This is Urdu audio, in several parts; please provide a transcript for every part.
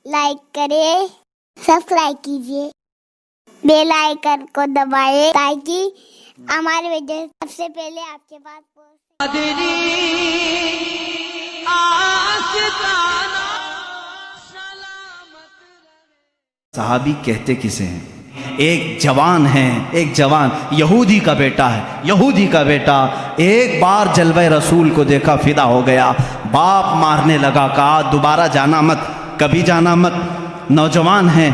لائک کریں، سبسکرائب کیجیے، بیل آئیکن کو دبائیں تاکہ ہماری ویڈیو سب سے پہلے آپ کے پاس پہنچے۔ صحابی کہتے کسے ہیں؟ ایک جوان ہے، ایک جوان یہودی کا بیٹا ہے، یہودی کا بیٹا ایک بار جلوہ رسول کو دیکھا فدا ہو گیا، باپ مارنے لگا، کہا دوبارہ جانا مت، کبھی جانا مت۔ نوجوان ہے،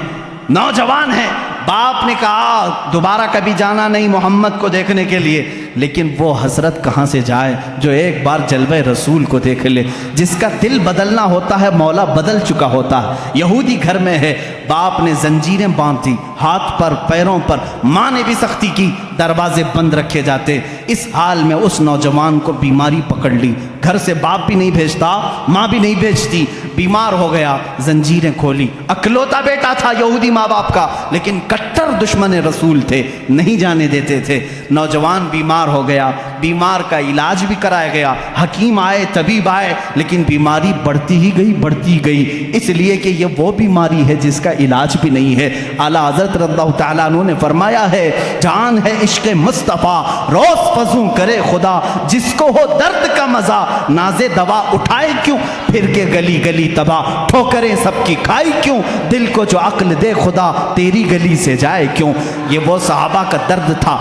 نوجوان ہے، باپ نے کہا دوبارہ کبھی جانا نہیں محمد کو دیکھنے کے لیے، لیکن وہ حسرت کہاں سے جائے جو ایک بار جلوہ رسول کو دیکھ لے۔ جس کا دل بدلنا ہوتا ہے مولا بدل چکا ہوتا ہے۔ یہودی گھر میں ہے، باپ نے زنجیریں باندھ دی ہاتھ پر پیروں پر، ماں نے بھی سختی کی، دروازے بند رکھے جاتے۔ اس حال میں اس نوجوان کو بیماری پکڑ لی، گھر سے باپ بھی نہیں بھیجتا، ماں بھی نہیں بھیجتی، بیمار ہو گیا، زنجیریں کھولی۔ اکلوتا بیٹا تھا یہودی ماں باپ کا، لیکن کٹر دشمن رسول تھے، نہیں جانے دیتے تھے۔ نوجوان بیمار ہو گیا، بیمار کا علاج بھی کرایا گیا، حکیم آئے، طبیب آئے، لیکن بیماری بڑھتی ہی گئی، بڑھتی گئی، اس لیے کہ یہ وہ بیماری ہے جس کا علاج بھی نہیں ہے۔ اعلیٰ حضرت رضی اللہ تعالیٰ عنہ نے فرمایا ہے، جان ہے عشق مصطفیٰ روز فزوں کرے خدا، جس کو ہو درد کا مزہ ناز دوا اٹھائے کیوں، پھر کے گلی گلی تباہ ٹھوکریں سب کی کھائی کیوں، دل کو جو عقل دے خدا تیری گلی سے جائے کیوں۔ یہ وہ صحابہ کا درد تھا۔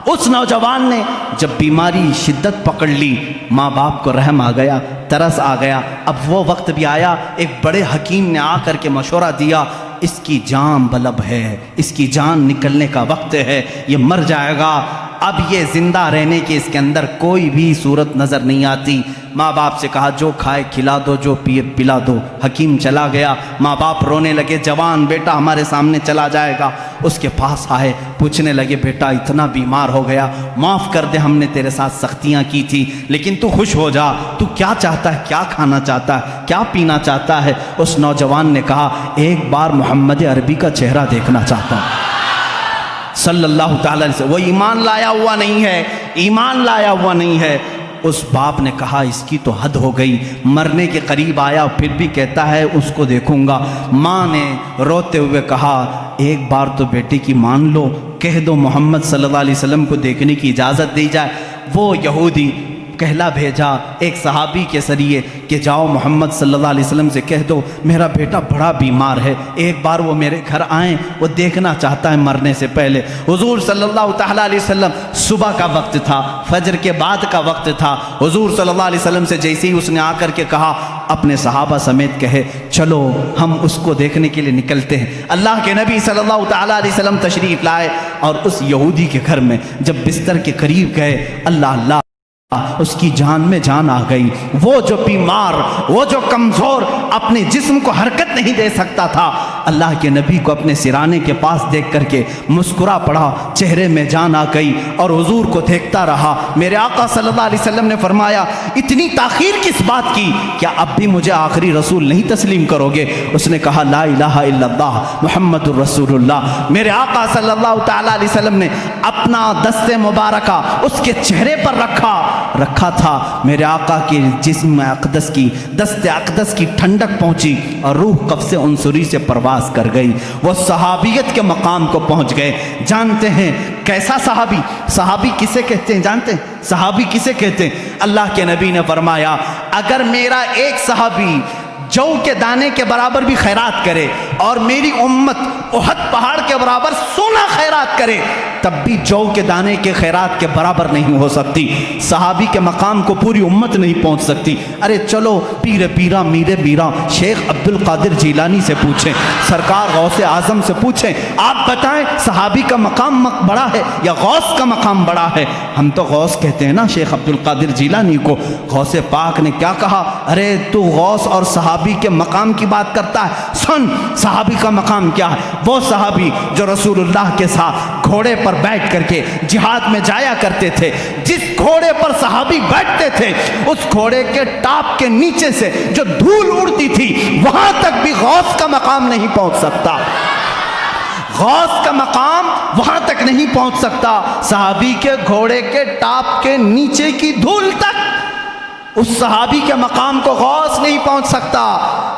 اس نوجوان نے جب بیماری شدت پکڑ لی، ماں باپ کو رحم آ گیا، ترس آ گیا۔ اب وہ وقت بھی آیا، ایک بڑے حکیم نے آ کر کے مشورہ دیا، اس کی جان بلب ہے، اس کی جان نکلنے کا وقت ہے، یہ مر جائے گا، اب یہ زندہ رہنے کی اس کے اندر کوئی بھی صورت نظر نہیں آتی۔ ماں باپ سے کہا جو کھائے کھلا دو، جو پیے پلا دو۔ حکیم چلا گیا، ماں باپ رونے لگے، جوان بیٹا ہمارے سامنے چلا جائے گا۔ اس کے پاس آئے، پوچھنے لگے بیٹا اتنا بیمار ہو گیا، معاف کر دے، ہم نے تیرے ساتھ سختیاں کی تھی، لیکن تو خوش ہو جا، تو کیا چاہتا ہے، کیا کھانا چاہتا ہے، کیا پینا چاہتا ہے؟ اس نوجوان نے کہا ایک بار محمد عربی کا چہرہ دیکھنا چاہتا ہوں صلی اللہ تعالیٰ علیہ وسلم۔ وہ ایمان لایا ہوا نہیں ہے، ایمان لایا ہوا نہیں ہے۔ اس باپ نے کہا اس کی تو حد ہو گئی، مرنے کے قریب آیا پھر بھی کہتا ہے اس کو دیکھوں گا۔ ماں نے روتے ہوئے کہا ایک بار تو بیٹے کی مان لو، کہہ دو محمد صلی اللہ علیہ وسلم کو دیکھنے کی اجازت دی جائے۔ وہ یہودی کہلا بھیجا ایک صحابی کے ذریعے کہ جاؤ محمد صلی اللہ علیہ وسلم سے کہہ دو میرا بیٹا بڑا بیمار ہے، ایک بار وہ میرے گھر آئیں، وہ دیکھنا چاہتا ہے مرنے سے پہلے۔ حضور صلی اللہ تعالیٰ علیہ وسلم، صبح کا وقت تھا، فجر کے بعد کا وقت تھا۔ حضور صلی اللہ علیہ وسلم سے جیسے ہی اس نے آ کر کے کہا اپنے صحابہ سمیت کہے چلو ہم اس کو دیکھنے کے لیے نکلتے ہیں۔ اللہ کے نبی صلی اللہ تعالیٰ علیہ وسلم تشریف لائے اور اس یہودی کے گھر میں جب بستر کے قریب گئے، اللہ اس کی جان میں جان آ گئی۔ وہ جو بیمار، وہ جو کمزور، اپنے جسم کو حرکت نہیں دے سکتا تھا، اللہ کے نبی کو اپنے سرانے کے پاس دیکھ کر کے مسکرا پڑا، چہرے میں جان آ گئی اور حضور کو دیکھتا رہا۔ میرے آقا صلی اللہ علیہ وسلم نے فرمایا اتنی تاخیر کس بات کی، کیا اب بھی مجھے آخری رسول نہیں تسلیم کرو گے؟ اس نے کہا لا الہ الا اللہ محمد الرسول اللہ۔ میرے آقا صلی اللہ تعالیٰ علیہ وسلم نے اپنا دست مبارکہ اس کے چہرے پر رکھا تھا۔ میرے آقا کے جسم اقدس کی، دست اقدس کی ٹھنڈک پہنچی اور روح قبض عنصری سے پرواز کر گئی، وہ صحابیت کے مقام کو پہنچ گئے۔ جانتے ہیں کیسا صحابی؟ صحابی کسے کہتے ہیں جانتے ہیں؟ صحابی کسے کہتے ہیں؟ اللہ کے نبی نے فرمایا اگر میرا ایک صحابی جو کے دانے کے برابر بھی خیرات کرے اور میری امت احد پہاڑ کے برابر سونا خیرات کرے، تب بھی جو کے دانے کے خیرات کے برابر نہیں ہو سکتی۔ صحابی کے مقام کو پوری امت نہیں پہنچ سکتی۔ ارے چلو پیر پیرا میر میرا شیخ عبد القادر جیلانی سے پوچھیں، سرکار غوث اعظم سے پوچھیں، آپ بتائیں صحابی کا مقام بڑا ہے یا غوث کا مقام بڑا ہے؟ ہم تو غوث کہتے ہیں نا شیخ عبد القادر جیلانی کو۔ غوث پاک نے کیا کہا؟ ارے تو غوث اور صحابی کے مقام کی بات کرتا ہے، سن صحابی کا مقام کیا ہے۔ وہ صحابی جو رسول اللہ کے ساتھ گھوڑے پر بیٹھ کر کے جہاد میں جایا کرتے تھے، جس گھوڑے پر صحابی بیٹھتے تھے اس گھوڑے کے ٹاپ کے نیچے سے جو دھول اڑتی تھی وہاں تک بھی غوث کا مقام نہیں پہنچ سکتا، غوث کا مقام وہاں تک نہیں پہنچ سکتا۔ صحابی کے گھوڑے کے ٹاپ کے نیچے کی دھول تک اس صحابی کے مقام کو غوث نہیں پہنچ سکتا۔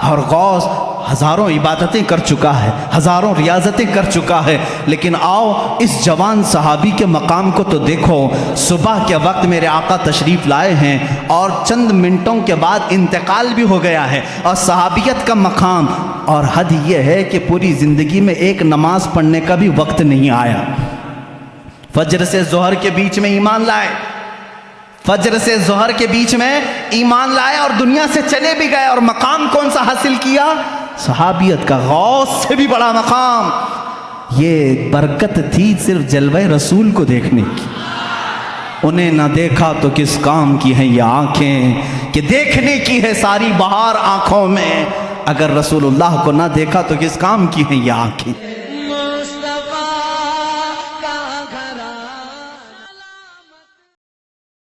اور غوث ہزاروں عبادتیں کر چکا ہے، ہزاروں ریاضتیں کر چکا ہے، لیکن آؤ اس جوان صحابی کے مقام کو تو دیکھو۔ صبح کے وقت میرے آقا تشریف لائے ہیں اور چند منٹوں کے بعد انتقال بھی ہو گیا ہے، اور صحابیت کا مقام، اور حد یہ ہے کہ پوری زندگی میں ایک نماز پڑھنے کا بھی وقت نہیں آیا۔ فجر سے ظہر کے بیچ میں ایمان لائے، فجر سے ظہر کے بیچ میں ایمان لائے اور دنیا سے چلے بھی گئے، اور مقام کون سا حاصل کیا؟ صحابیت کا، غوث سے بھی بڑا مقام۔ یہ برکت تھی صرف جلوہ رسول کو دیکھنے کی۔ انہیں نہ دیکھا تو کس کام کی ہیں یہ آنکھیں کہ دیکھنے کی ہے ساری بہار آنکھوں میں، اگر رسول اللہ کو نہ دیکھا تو کس کام کی ہیں یہ آنکھیں۔